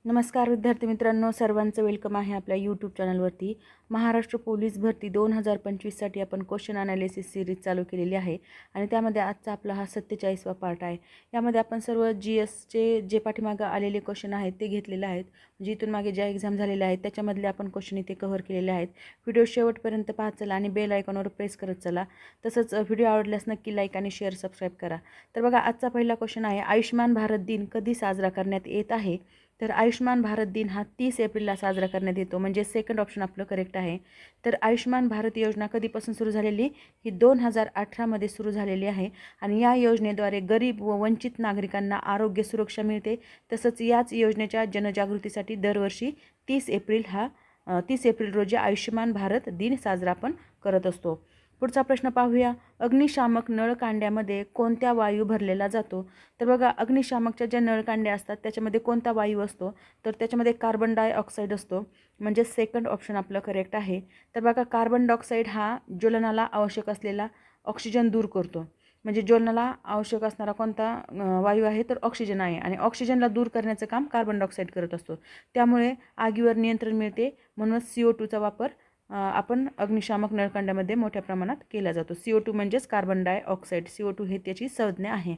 नमस्कार विद्यार्थी मित्रांनो, सर्वांचं वेलकम आहे आपल्या यूट्यूब चॅनलवरती। महाराष्ट्र पोलीस भरती 2025साठी आपण क्वेश्चन ॲनालिसिस सिरीज चालू केलेली आहे आणि त्यामध्ये आजचा आपला हा 47वा पार्ट आहे। यामध्ये आपण सर्व GSचे जे पाठीमागे आलेले क्वेश्चन आहेत ते घेतलेले आहेत, म्हणजे इथून मागे ज्या एक्झाम झालेल्या आहेत त्याच्यामधले आपण क्वेश्चन इथे कव्हर केलेले आहेत। व्हिडिओ शेवटपर्यंत पाहत चला आणि बेल आयकॉनवर प्रेस करत चला। तसंच व्हिडिओ आवडल्यास नक्की लाईक आणि शेअर सबस्क्राईब करा। तर बघा, आजचा पहिला क्वेश्चन आहे, आयुष्यमान भारत दिन कधी साजरा करण्यात येत आहे? तर आयुष्यमान भारत दिन हा 30 एप्रिलला साजरा करण्यात येतो, म्हणजे सेकंड ऑप्शन आपलं करेक्ट आहे। तर आयुष्यमान भारत योजना कधीपासून सुरू झालेली? ही 2018मध्ये सुरू झालेली आहे आणि या योजनेद्वारे गरीब व वंचित नागरिकांना आरोग्य सुरक्षा मिळते। तसंच याच योजनेच्या जनजागृतीसाठी दरवर्षी 30 एप्रिल रोजी आयुष्यमान भारत दिन साजरा आपण करत असतो। पुढचा प्रश्न पाहूया, अग्निशामक नळकांड्यामध्ये कोणत्या वायू भरलेला जातो? तर बघा, अग्निशामकच्या ज्या नळकांड्या असतात त्याच्यामध्ये कोणता वायू असतो? तर त्याच्यामध्ये कार्बन डायऑक्साईड असतो, म्हणजे सेकंड ऑप्शन आपलं करेक्ट आहे। तर बघा, कार्बन डायऑक्साईड हा ज्वलनाला आवश्यक असलेला ऑक्सिजन दूर करतो, म्हणजे ज्वलनाला आवश्यक असणारा कोणता वायू आहे? तर ऑक्सिजन आहे आणि ऑक्सिजनला दूर करण्याचं काम कार्बन डायऑक्साईड करत असतो। त्यामुळे आगीवर नियंत्रण मिळते, म्हणूनच CO2चा वापर आपण अग्निशामक नळकांड्यामध्ये मोठ्या प्रमाणात केला जातो। CO2 म्हणजेच कार्बन डायऑक्साईड, CO2 हे त्याची संज्ञा आहे।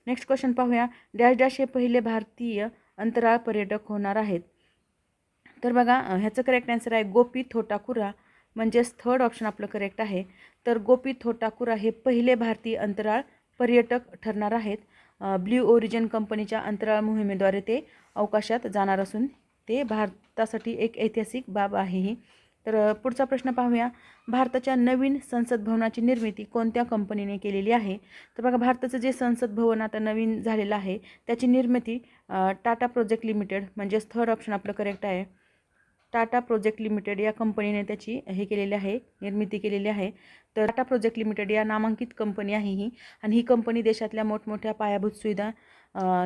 नेक्स्ट क्वेश्चन पाहूया, डॅश डॅश हे पहिले भारतीय अंतराळ पर्यटक होणार आहेत? तर बघा, ह्याचं करेक्ट आन्सर आहे गोपी थोटाकुरा, म्हणजेच थर्ड ऑप्शन आपलं करेक्ट आहे। तर गोपी थोटाकुरा हे पहिले भारतीय अंतराळ पर्यटक ठरणार आहेत। ब्ल्यू ओरिजिन कंपनीच्या अंतराळ मोहिमेद्वारे ते अवकाशात जाणार असून ते भारतासाठी एक ऐतिहासिक बाब आहे ही। तर पुढचा प्रश्न पाहूया, भारताच्या नवीन संसद भवनाची निर्मिती कोणत्या कंपनीने केलेली आहे? तर बघा, भारताचं जे संसद भवन आता नवीन झालेलं आहे त्याची निर्मिती टाटा प्रोजेक्ट लिमिटेड, म्हणजेच थर्ड ऑप्शन आपलं करेक्ट आहे। टाटा प्रोजेक्ट लिमिटेड या कंपनीने त्याची केलेली आहे, निर्मिती केलेली आहे। तर टाटा प्रोजेक्ट लिमिटेड या नामांकित कंपनी आहे ही, आणि ही कंपनी देशातल्या मोठमोठ्या पायाभूत सुविधा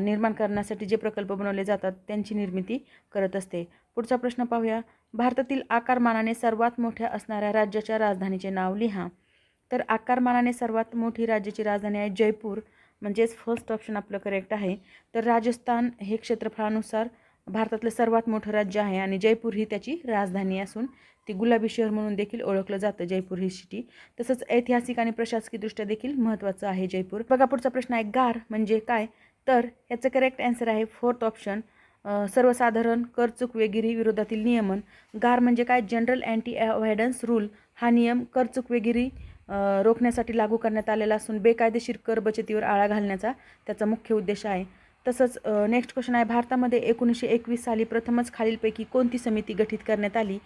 निर्माण करण्यासाठी जे प्रकल्प बनवले जातात त्यांची निर्मिती करत असते। पुढचा प्रश्न पाहूया, भारतातील आकारमानाने सर्वात मोठ्या असणाऱ्या राज्याच्या राजधानीचे नाव लिहा। तर आकारमानाने सर्वात मोठी राज्याची राजधानी आहे जयपूर, म्हणजेच फर्स्ट ऑप्शन आपलं करेक्ट आहे। तर राजस्थान हे क्षेत्रफळानुसार भारतातलं सर्वात मोठं राज्य आहे आणि जयपूर ही त्याची राजधानी असून ती गुलाबी शहर म्हणून देखील ओळखलं जातं, जयपूर ही सिटी। तसंच ऐतिहासिक आणि प्रशासकीयदृष्ट्या देखील महत्त्वाचं आहे जयपूर। बघा, पुढचा प्रश्न आहे, गार म्हणजे काय? तर याचं करेक्ट आन्सर आहे फोर्थ ऑप्शन, सर्वसाधारण कर चुकवेगिरी विरोधातील नियमन। गार म्हणजे काय? General anti avoidance rule. हा नियम कर चुकवेगिरी रोखण्यासाठी लागू करण्यात आलेला असून बेकायदेशीर कर बचतीवर आळा घालण्याचा त्याचा मुख्य उद्देश आहे। तसंच नेक्स्ट क्वेश्चन आहे, भारतामध्ये 1921 साली प्रथमच खालीलपैकी कोणती समिती गठीत करण्यात आली?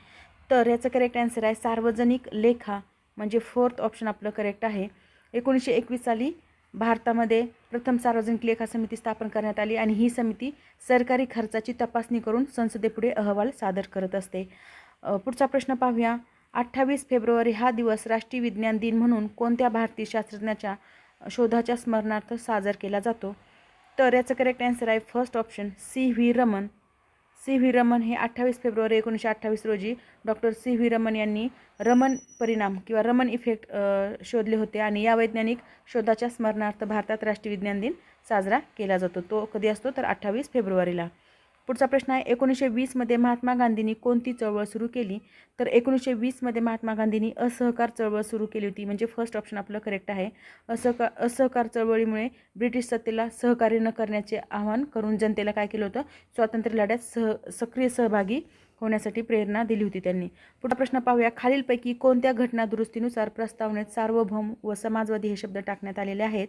तर याचं करेक्ट आन्सर आहे सार्वजनिक लेखा, म्हणजे फोर्थ ऑप्शन आपलं करेक्ट आहे। 1921 साली भारतामध्ये प्रथम सार्वजनिक लेखा समिती स्थापन करण्यात आली आणि ही समिती सरकारी खर्चाची तपासणी करून संसदेपुढे अहवाल सादर करत असते। पुढचा प्रश्न पाहूया, 28 फेब्रुवारी हा दिवस राष्ट्रीय विज्ञान दिन म्हणून कोणत्या भारतीय शास्त्रज्ञाच्या शोधाच्या स्मरणार्थ साजरा केला जातो? तर याचं करेक्ट आन्सर आहे first option, C.V. Raman. C.V. Raman हे 28 फेब्रुवारी 1928 रोजी डॉक्टर C.V. रमन यांनी रमन परिणाम किंवा रमन इफेक्ट शोधले होते आणि या वैज्ञानिक शोधाच्या स्मरणार्थ भारतात राष्ट्रीय विज्ञान दिन साजरा केला जातो। तो कधी असतो? तर 28 फेब्रुवारीला। पुढचा प्रश्न आहे, 1920 मध्ये महात्मा गांधींनी कोणती चळवळ सुरू केली? तर 1920 मध्ये महात्मा गांधींनी असहकार चळवळ सुरू केली होती, म्हणजे फर्स्ट ऑप्शन आपलं करेक्ट आहे। असहकार चळवळीमुळे ब्रिटिश सत्तेला सहकार्य न करण्याचे आवाहन करून जनतेला काय केलं होतं? स्वातंत्र्य लढ्यात सक्रिय सहभागी होण्यासाठी प्रेरणा दिली होती त्यांनी। पुढचा प्रश्न पाहूया, खालीलपैकी कोणत्या घटना दुरुस्तीनुसार प्रस्तावनेत सार्वभौम व समाजवादी हे शब्द टाकण्यात आलेले आहेत?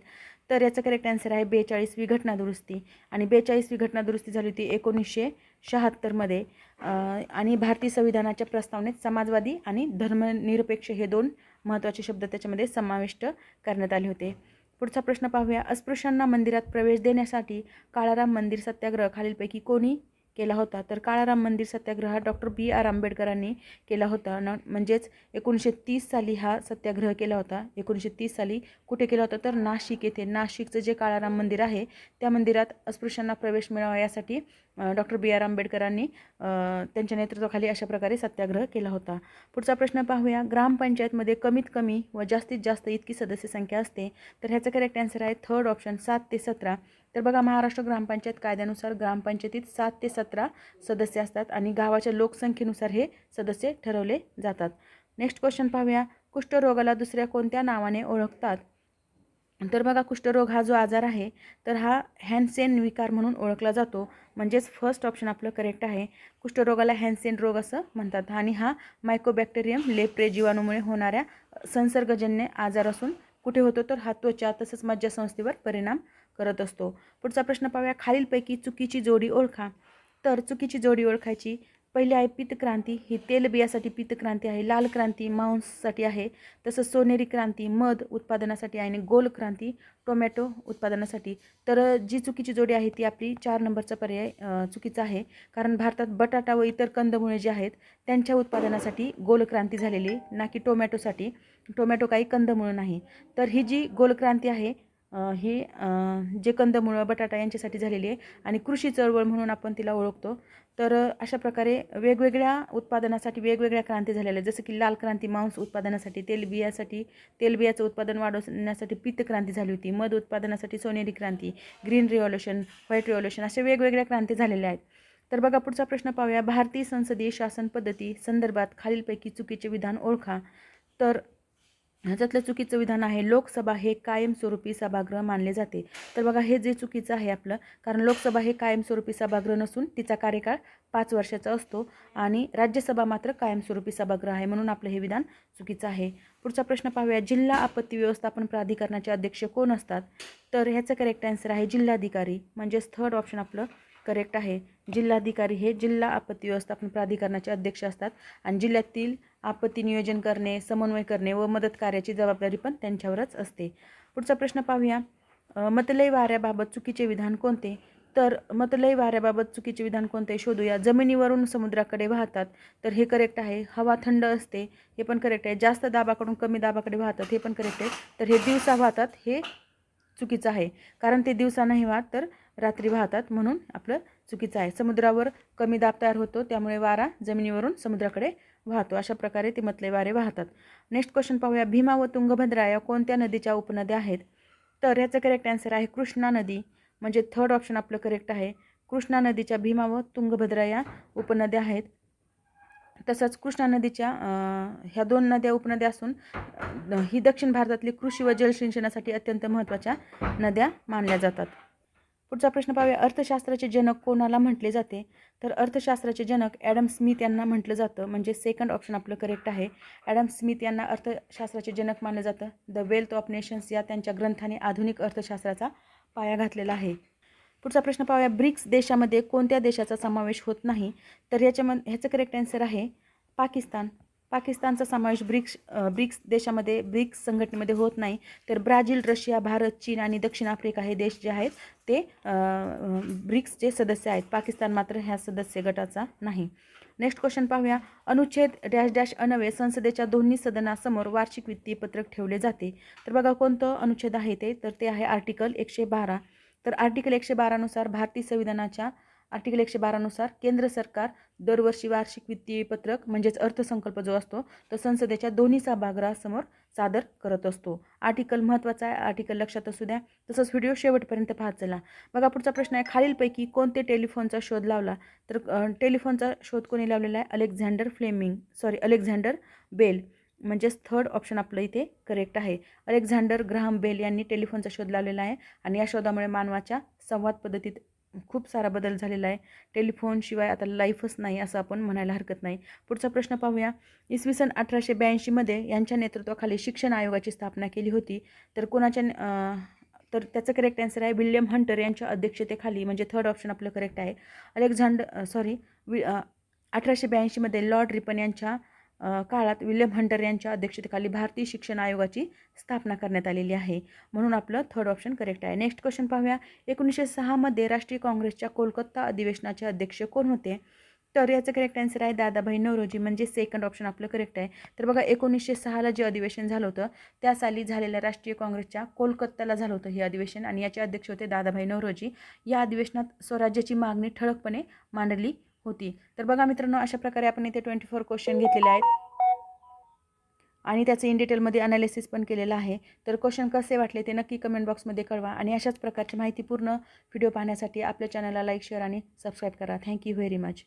तर याचं करेक्ट आन्सर आहे 42वी घटना दुरुस्ती, आणि 42वी घटना दुरुस्ती झाली होती 1976 मध्ये। आणि भारतीय संविधानाच्या प्रस्तावनेत समाजवादी आणि धर्मनिरपेक्ष हे दोन महत्त्वाचे शब्द त्याच्यामध्ये समाविष्ट करण्यात आले होते। पुढचा प्रश्न पाहूया, अस्पृश्यांना मंदिरात प्रवेश देण्यासाठी काळाराम मंदिर सत्याग्रह खालीलपैकी कोणी केला होता? तर काळाराम मंदिर सत्याग्रह डॉक्टर B.R. आंबेडकरांनी केला होता म्हणजेच 1930 साली हा सत्याग्रह केला होता। 1930 साली कुठे केला होता? तर नाशिक येथे। नाशिकचं जे काळाराम मंदिर आहे त्या मंदिरात अस्पृश्यांना प्रवेश मिळावा यासाठी डॉक्टर B.R. आंबेडकरांनी त्यांच्या नेतृत्वाखाली अशा प्रकारे सत्याग्रह केला होता। पुढचा प्रश्न पाहूया, ग्रामपंचायतमध्ये कमीत कमी व जास्तीत जास्त इतकी सदस्य संख्या असते? तर ह्याचं करेक्ट आन्सर आहे थर्ड ऑप्शन, 7 ते 17। तर बघा, महाराष्ट्र ग्रामपंचायत कायद्यानुसार ग्रामपंचायतीत 7 ते 17 सदस्य असतात आणि गावाच्या लोकसंख्येनुसार हे सदस्य ठरवले जातात. नेक्स्ट क्वेश्चन पाहूया. कुष्ठरोगाला दुसऱ्या कोणत्या नावाने ओळखतात? तर बघा, कुष्ठरोग हा जो आजार आहे तर हा हॅन्सेन विकार म्हणून ओळखला जातो. म्हणजेच फर्स्ट ऑप्शन आपलं करेक्ट आहे. कुष्ठरोगाला हॅन्सेन रोग असं म्हणतात आणि हा मायकोबॅक्टेरियम लेप्रे जीवाणूमुळे होणाऱ्या संसर्गजन्य आजार असून कुठे होतो तर हा त्वचा तसंच मज्जासंस्थेवर परिणाम करत असतो. पुढचा प्रश्न पाहूया. खालीलपैकी चुकीची जोडी ओळखा. तर चुकीची जोडी ओळखायची. पहिली आहे पीतक्रांती, ही तेलबियासाठी पीतक्रांती आहे. लाल क्रांती मांससाठी आहे. तसंच सोनेरी क्रांती मध उत्पादनासाठी आहे आणि गोल क्रांती टोमॅटो उत्पादनासाठी. तर जी चुकीची जोडी आहे ती आपली 4 नंबरचा पर्याय चुकीचा आहे. कारण भारतात बटाटा व इतर कंदमुळे जे आहेत त्यांच्या उत्पादनासाठी गोल क्रांती झालेली, ना की टोमॅटोसाठी. टोमॅटो काही कंदमुळं नाही. तर ही जी गोल क्रांती आहे ही जे कंदमुळं बटाटा यांच्यासाठी झालेली आहे आणि कृषी चळवळ म्हणून आपण तिला ओळखतो. तर अशा प्रकारे वेगवेगळ्या उत्पादनासाठी वेगवेगळ्या क्रांती झालेल्या आहेत. जसं की लाल क्रांती मांस उत्पादनासाठी, तेलबियाचं उत्पादन वाढवण्यासाठी पीतक्रांती झाली होती. मध उत्पादनासाठी सोनेरी क्रांती, ग्रीन रिव्हॉल्युशन, व्हाईट रिव्हॉल्युशन अशा वेगवेगळ्या क्रांती झालेल्या आहेत. तर बघा, पुढचा प्रश्न पाहूया. भारतीय संसदीय शासन पद्धती संदर्भात खालीलपैकी चुकीचे विधान ओळखा. तर ह्याच्यातलं चुकीचं विधान आहे लोकसभा हे कायमस्वरूपी सभागृह मानले जाते. तर बघा, हे जे चुकीचं आहे आपलं, कारण लोकसभा हे कायमस्वरूपी सभागृह नसून तिचा कार्यकाळ 5 वर्षाचा असतो आणि राज्यसभा मात्र कायमस्वरूपी सभागृह आहे, म्हणून आपलं हे विधान चुकीचं आहे. पुढचा प्रश्न पाहूया. जिल्हा आपत्ती व्यवस्थापन प्राधिकरणाचे अध्यक्ष कोण असतात? तर ह्याचं करेक्ट आन्सर आहे जिल्हाधिकारी. म्हणजेच थर्ड ऑप्शन आपलं करेक्ट आहे. जिल्हाधिकारी हे जिल्हा आपत्ती व्यवस्थापन प्राधिकरणाचे अध्यक्ष असतात आणि जिल्ह्यातील आपत्ती नियोजन करणे, समन्वय करणे व मदत कार्याची जबाबदारी पण त्यांच्यावरच असते. पुढचा प्रश्न पाहूया. मतलय वाऱ्याबाबत चुकीचे विधान कोणते? तर मतलय वाऱ्याबाबत चुकीचे विधान कोणते शोधूया. जमिनीवरून समुद्राकडे वाहतात, तर हे करेक्ट आहे. हवा थंड असते, हे पण करेक्ट आहे. जास्त दाबाकडून कमी दाबाकडे वाहतात, हे पण करेक्ट आहे. तर हे दिवसा वाहतात, हे चुकीचं आहे. कारण ते दिवसा नाही वाहत तर रात्री वाहतात, म्हणून आपलं चुकीचं आहे. समुद्रावर कमी दाब तयार होतो, त्यामुळे वारा जमिनीवरून समुद्राकडे वाहतो. अशा प्रकारे ते मतले वारे वाहतात. नेक्स्ट क्वेश्चन पाहूया. भीमा व तुंगभद्रा या कोणत्या नदीच्या उपनद्या आहेत? तर याचं करेक्ट आन्सर आहे कृष्णा नदी. म्हणजे थर्ड ऑप्शन आपलं करेक्ट आहे. कृष्णा नदीच्या भीमा व तुंगभद्रा या उपनद्या आहेत. तसंच कृष्णा नदीच्या ह्या 2 नद्या उपनद्या असून ही दक्षिण भारतातली कृषी व जलसिंचनासाठी अत्यंत महत्त्वाच्या नद्या मानल्या जातात. पुढचा प्रश्न पाहूया. अर्थशास्त्राचे जनक कोणाला म्हटले जाते? तर अर्थशास्त्राचे जनक ॲडम स्मिथ यांना म्हटलं जातं. म्हणजे सेकंड ऑप्शन आपलं करेक्ट आहे. ॲडम स्मिथ यांना अर्थशास्त्राचे जनक मानलं जातं. द वेल्थ ऑफ नेशन्स या त्यांच्या ग्रंथाने आधुनिक अर्थशास्त्राचा पाया घातलेला आहे. पुढचा प्रश्न पाहूया. ब्रिक्स देशामध्ये कोणत्या देशाचा समावेश होत नाही? तर ह्याचं करेक्ट आन्सर आहे पाकिस्तान. पाकिस्तानचा समावेश ब्रिक्स देशामध्ये ब्रिक्स संघटनेमध्ये होत नाही. तर ब्राझील, रशिया, भारत, चीन आणि दक्षिण आफ्रिका हे देश जे आहेत ते ब्रिक्सचे सदस्य आहेत. पाकिस्तान मात्र ह्या सदस्य गटाचा नाही. नेक्स्ट क्वेश्चन पाहूया. अनुच्छेद डॅश डॅश अन्वये संसदेच्या दोन्ही सदनासमोर वार्षिक वित्तीय पत्रक ठेवले जाते. तर बघा, कोणतं अनुच्छेद आहे ते? तर ते आहे आर्टिकल 112. तर आर्टिकल 112 नुसार भारतीय संविधानाच्या आर्टिकल 112 नुसार केंद्र सरकार दरवर्षी वार्षिक वित्तीय पत्रक म्हणजेच अर्थसंकल्प जो असतो तो संसदेच्या दोन्ही सभागृहासमोर सादर करत असतो. आर्टिकल महत्त्वाचा आहे, आर्टिकल लक्षात असू द्या. तसंच व्हिडिओ शेवटपर्यंत पाहत चला. बघा, पुढचा प्रश्न आहे. खालीलपैकी कोणते टेलिफोनचा शोध लावला? तर टेलिफोनचा शोध कोणी लावलेला आहे? Alexander Bell. म्हणजेच थर्ड ऑप्शन आपलं इथे करेक्ट आहे. अलेक्झांडर ग्राहम बेल यांनी टेलिफोनचा शोध लावलेला आहे आणि या शोधामुळे मानवाच्या संवाद पद्धतीत खूप सारा बदल झालेला आहे. टेलिफोनशिवाय आता लाईफच नाही असं आपण म्हणायला हरकत नाही. पुढचा प्रश्न पाहूया. इसवी सन 1882 मध्ये यांच्या नेतृत्वाखाली शिक्षण आयोगाची स्थापना केली होती. तर तर त्याचं करेक्ट आन्सर आहे विल्यम हंटर यांच्या अध्यक्षतेखाली. म्हणजे थर्ड ऑप्शन आपलं करेक्ट आहे. 1882 मध्ये लॉर्ड रिपन यांच्या काळात विल्यम हंटर यांच्या अध्यक्षतेखाली भारतीय शिक्षण आयोगाची स्थापना करण्यात आलेली आहे, म्हणून आपलं थर्ड ऑप्शन करेक्ट आहे. नेक्स्ट क्वेश्चन पाहूया. 1906 मध्ये राष्ट्रीय काँग्रेसच्या कोलकाता अधिवेशनाचे अध्यक्ष कोण होते? तर याचं करेक्ट आन्सर आहे दादाभाई नौरोजी. म्हणजे सेकंड ऑप्शन आपलं करेक्ट आहे. तर बघा, 1906ला जे अधिवेशन झालं होतं त्या साली झालेल्या राष्ट्रीय काँग्रेसच्या कोलकात्याला झालं होतं हे अधिवेशन आणि याचे अध्यक्ष होते दादाभाई नौरोजी. या अधिवेशनात स्वराज्याची मागणी ठळकपणे मांडली होती. तर बघा मित्रांनो, अशा प्रकारे आपण इथे 24 क्वेश्चन घेतलेले आहेत. आणि त्याचं इन डिटेलमध्ये अनालिसिस पण केलेलं आहे. तर क्वेश्चन कसे वाटले ते नक्की कमेंट बॉक्समध्ये कळवा आणि अशाच प्रकारची माहितीपूर्ण व्हिडिओ पाहण्यासाठी आपल्या चॅनलला लाईक, शेअर आणि सबस्क्राईब करा. Thank you very much.